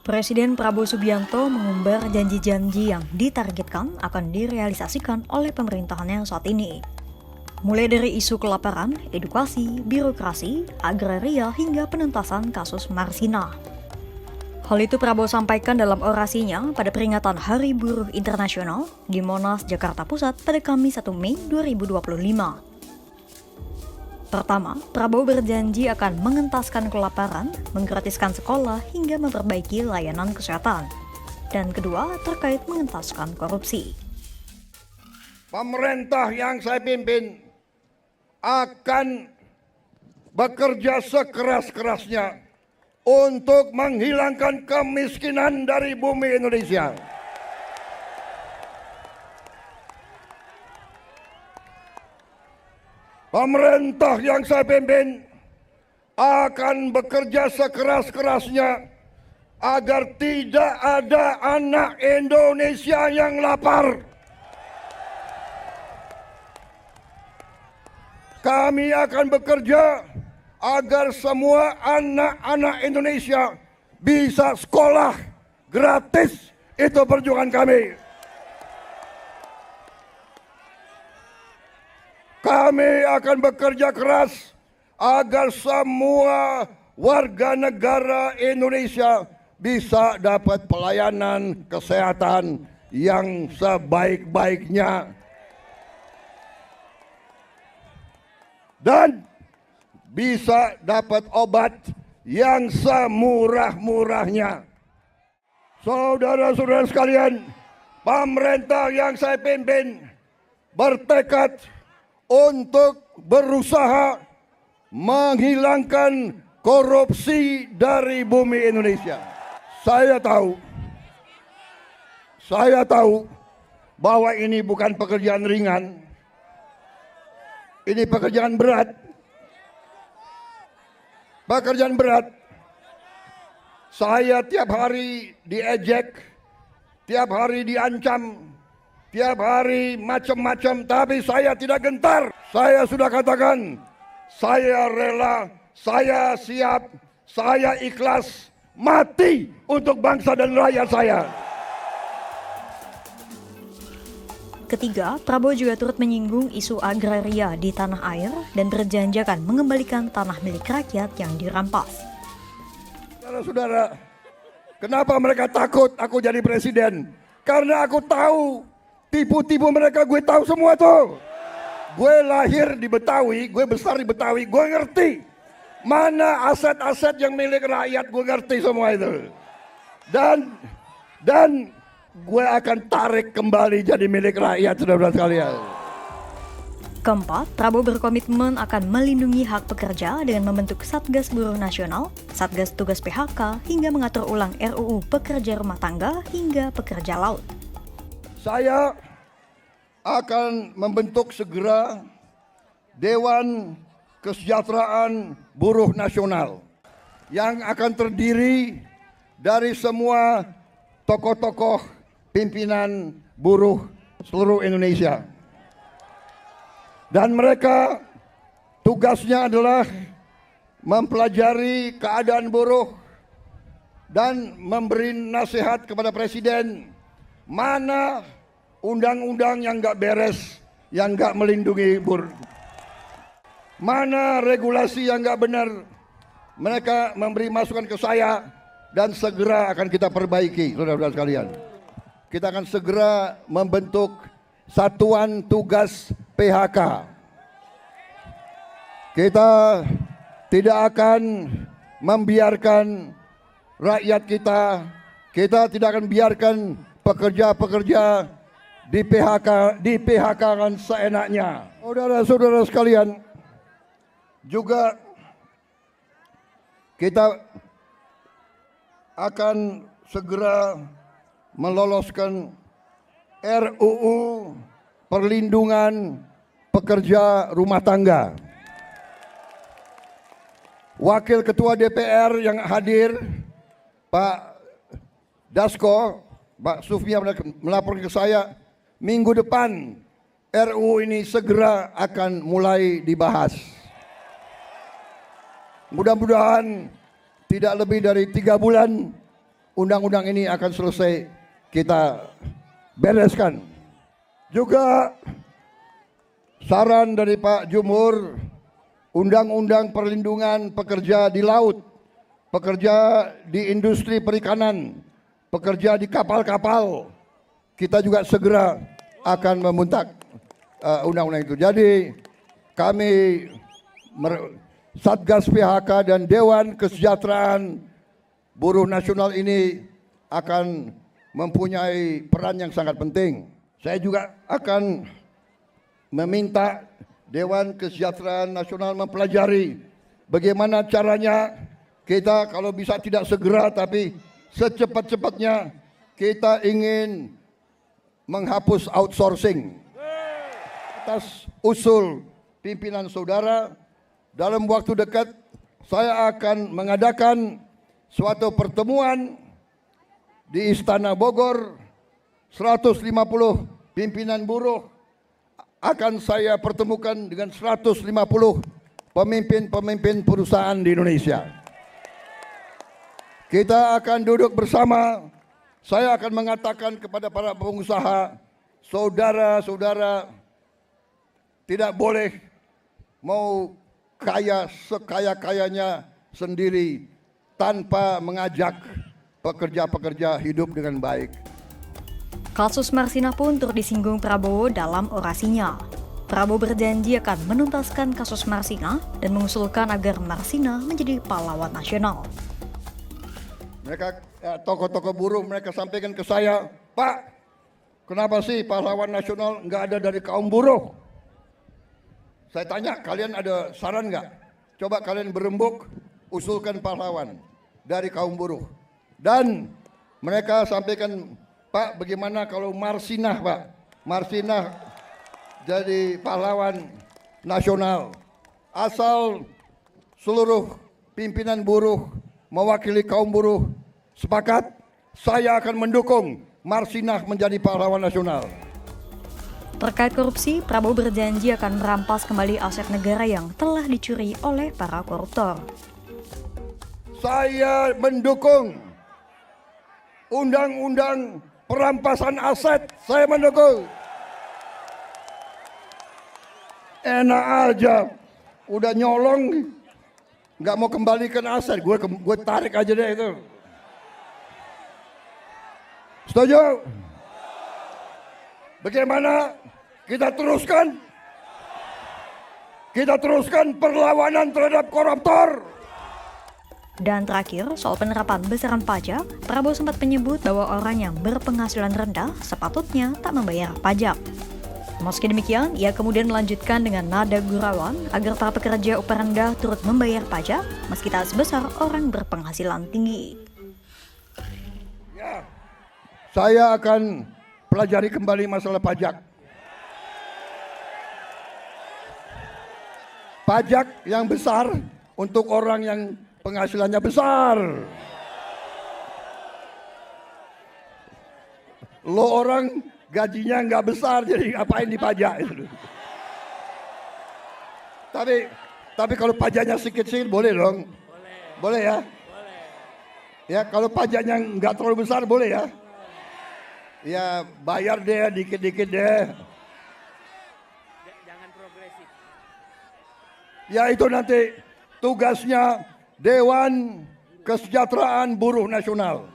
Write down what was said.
Presiden Prabowo Subianto mengumbar janji-janji yang ditargetkan akan direalisasikan oleh pemerintahannya saat ini. Mulai dari isu kelaparan, edukasi, birokrasi, agraria, hingga penuntasan kasus Marsina. Hal itu Prabowo sampaikan dalam orasinya pada peringatan Hari Buruh Internasional di Monas, Jakarta Pusat pada Kamis 1 Mei 2025. Pertama, Prabowo berjanji akan mengentaskan kelaparan, menggratiskan sekolah, hingga memperbaiki layanan kesehatan. Dan kedua, terkait mengentaskan korupsi. Pemerintah yang saya pimpin akan bekerja sekeras-kerasnya untuk menghilangkan kemiskinan dari bumi Indonesia. Pemerintah yang saya pimpin akan bekerja sekeras-kerasnya agar tidak ada anak Indonesia yang lapar. Kami akan bekerja agar semua anak-anak Indonesia bisa sekolah gratis. Itu perjuangan kami. Kami akan bekerja keras agar semua warga negara Indonesia bisa dapat pelayanan kesehatan yang sebaik-baiknya. Dan bisa dapat obat yang semurah-murahnya. Saudara-saudara sekalian, pemerintah yang saya pimpin bertekad untuk berusaha menghilangkan korupsi dari bumi Indonesia. Saya tahu bahwa ini bukan pekerjaan ringan. Ini pekerjaan berat. Pekerjaan berat. Saya tiap hari diejek, tiap hari diancam, tiap hari macam-macam, tapi saya tidak gentar. Saya sudah katakan, saya rela, saya siap, saya ikhlas mati untuk bangsa dan rakyat saya. Ketiga, Prabowo juga turut menyinggung isu agraria di tanah air dan berjanji akan mengembalikan tanah milik rakyat yang dirampas. Saudara-saudara, kenapa mereka takut aku jadi presiden? Karena aku tahu tipu-tipu mereka, gue tahu semua tuh. Gue lahir di Betawi, gue besar di Betawi, gue ngerti. Mana aset-aset yang milik rakyat, gue ngerti semua itu. Dan gue akan tarik kembali jadi milik rakyat, saudara-saudara sekalian. Keempat, Prabowo berkomitmen akan melindungi hak pekerja dengan membentuk Satgas Buruh Nasional, Satgas Tugas PHK, hingga mengatur ulang RUU Pekerja Rumah Tangga hingga Pekerja Laut. Saya akan membentuk segera Dewan Kesejahteraan Buruh Nasional yang akan terdiri dari semua tokoh-tokoh pimpinan buruh seluruh Indonesia. Dan mereka tugasnya adalah mempelajari keadaan buruh dan memberi nasihat kepada Presiden mana undang-undang yang nggak beres, yang nggak melindungi buruh, mana regulasi yang nggak benar. Mereka memberi masukan ke saya dan segera akan kita perbaiki, saudara-saudara sekalian. Kita akan segera membentuk Satuan Tugas PHK. Kita tidak akan membiarkan rakyat kita tidak akan biarkan pekerja-pekerja di PHK-kan seenaknya. Saudara-saudara sekalian, juga kita akan segera meloloskan RUU Perlindungan Pekerja Rumah Tangga. Wakil Ketua DPR yang hadir, Pak Dasko, Pak Sufmi melapor ke saya, minggu depan RUU ini segera akan mulai dibahas. Mudah-mudahan tidak lebih dari 3 bulan undang-undang ini akan selesai kita bereskan. Juga saran dari Pak Jumhur, undang-undang perlindungan pekerja di laut, pekerja di industri perikanan, pekerja di kapal-kapal, kita juga segera akan memuntak undang-undang itu. Jadi kami Satgas PHK dan Dewan Kesejahteraan Buruh Nasional ini akan mempunyai peran yang sangat penting. Saya juga akan meminta Dewan Kesejahteraan Nasional mempelajari bagaimana caranya kita kalau bisa tidak segera tapi secepat-cepatnya kita ingin menghapus outsourcing. Atas usul pimpinan saudara, dalam waktu dekat saya akan mengadakan suatu pertemuan di Istana Bogor. 150 pimpinan buruh akan saya pertemukan dengan 150 pemimpin-pemimpin perusahaan di Indonesia. Kita akan duduk bersama. Saya akan mengatakan kepada para pengusaha, saudara-saudara, tidak boleh mau kaya sekaya-kayanya sendiri tanpa mengajak pekerja-pekerja hidup dengan baik. Kasus Marsinah pun turut disinggung Prabowo dalam orasinya. Prabowo berjanji akan menuntaskan kasus Marsinah dan mengusulkan agar Marsinah menjadi pahlawan nasional. Mereka tokoh-tokoh buruh mereka sampaikan ke saya, Pak, kenapa sih pahlawan nasional nggak ada dari kaum buruh? Saya tanya, kalian ada saran nggak? Coba kalian berembuk, usulkan pahlawan dari kaum buruh. Dan mereka sampaikan, Pak, bagaimana kalau Marsinah, Pak? Marsinah jadi pahlawan nasional. Asal seluruh pimpinan buruh mewakili kaum buruh sepakat, saya akan mendukung Marsinah menjadi pahlawan nasional. Terkait korupsi, Prabowo berjanji akan merampas kembali aset negara yang telah dicuri oleh para koruptor. Saya mendukung undang-undang perampasan aset, saya mendukung. Enak aja, udah nyolong, nggak mau kembalikan aset, gue tarik aja deh itu. Setuju? Bagaimana kita teruskan? Kita teruskan perlawanan terhadap koruptor. Dan terakhir, soal penerapan besaran pajak, Prabowo sempat menyebut bahwa orang yang berpenghasilan rendah sepatutnya tak membayar pajak. Meski demikian, ia kemudian melanjutkan dengan nada gurauan agar para pekerja upah rendah turut membayar pajak meski tak sebesar orang berpenghasilan tinggi. Ya, saya akan pelajari kembali masalah pajak. Pajak yang besar untuk orang yang penghasilannya besar. Lo orang gajinya nggak besar, jadi ngapain dipajak? Tapi kalau pajaknya sedikit-sedikit boleh dong? Boleh ya? Ya kalau pajaknya nggak terlalu besar boleh ya? Ya bayar deh dikit-dikit deh. Jangan progresif. Ya itu nanti tugasnya Dewan Kesejahteraan Buruh Nasional.